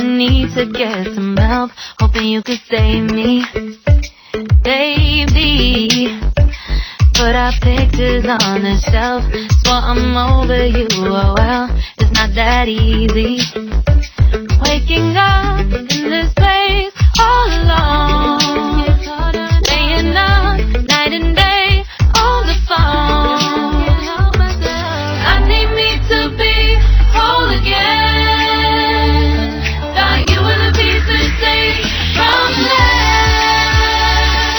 need to get some help, hoping you could save me, baby. Put our pictures on the shelf, swore I'm over you, oh well, it's not that easy. Waking up in this place all alone, staying up night and day on the phone. I need me to be whole again. Thought you were the piece to take from there.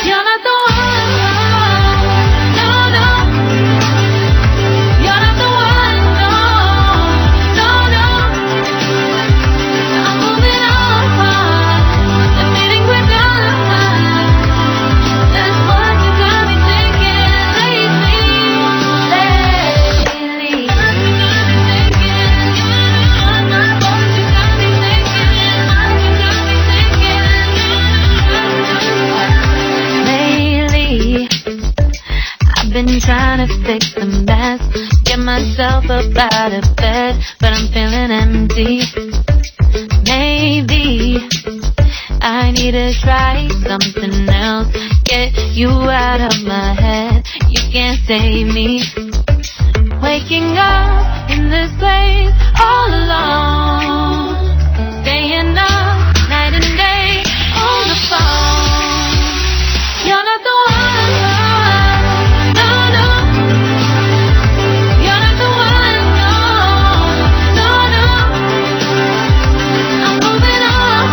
You're not the one, no, no. You're not the one, no, no, no. I'm moving on, the feeling we're done. That's what you got me thinking lately. I've been trying to fix the mess, get myself up out of bed, but I'm feeling empty. Maybe I need to try something else, get you out of my head. You can't save me. Waking up in this place all alone, staying up night and day on the phone. You're not the one, no, no. You're not the one, no, no, no. I'm moving on,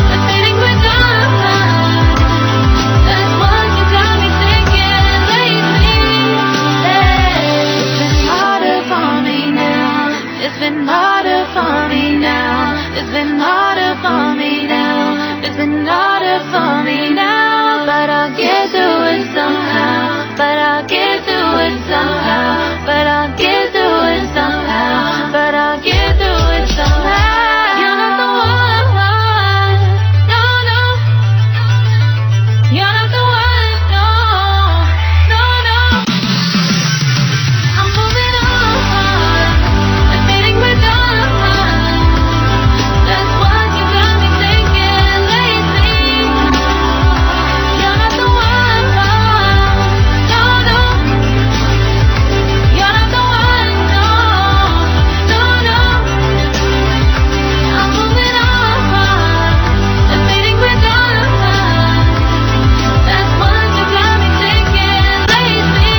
the feeling we're done. That's what you got me thinking lately. It's been harder for me now. It's been harder for me now. It's been harder for me now. It's been harder for me now. But I'll get through it somehow. But I'll get through it somehow. But I'll get through it somehow. But I'll get through it somehow. You're not the one, no, no. You're not the one, no, no, no. I'm moving on, the feeling we're done. That's what you got me thinking lately. You're not the one, no, no. You're not the one, no, no, no. I'm moving on, the feeling we're done. That's what you got me thinking lately.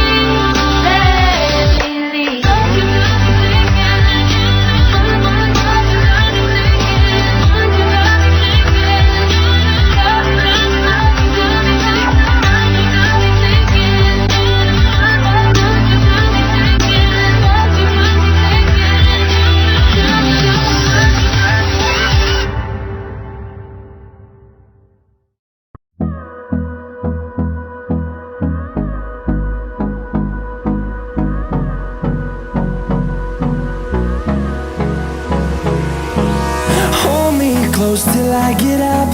Hold me close till I get up.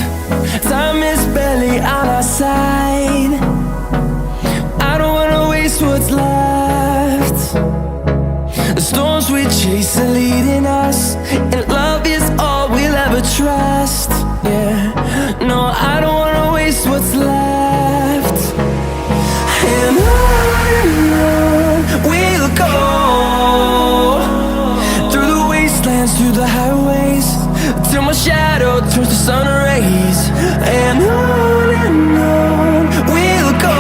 Time is barely on our side. I don't wanna waste what's left. The storms we chase are leading us, and love is all we'll ever trust. Yeah, no, I don't wanna waste what's left. And on we'll go, through the wastelands, through the highways, till my shadow turns to sun rays. And on we'll go,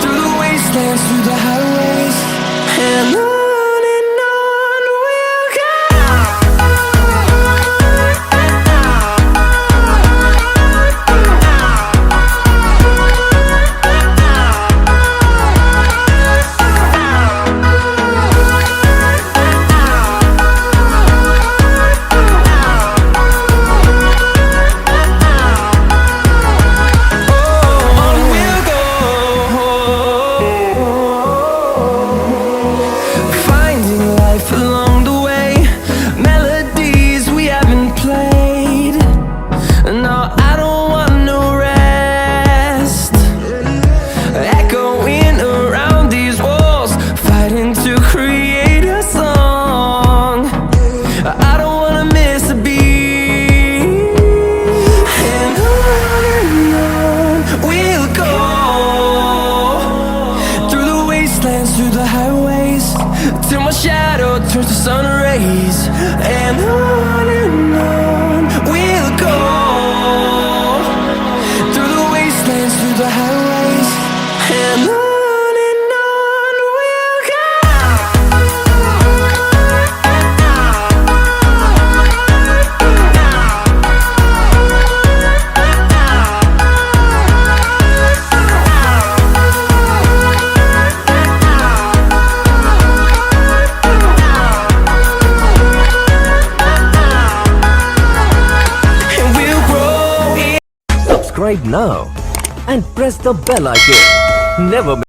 through the wastelands, through the highways. And on we'll go. subscribe now and press the bell icon. Never miss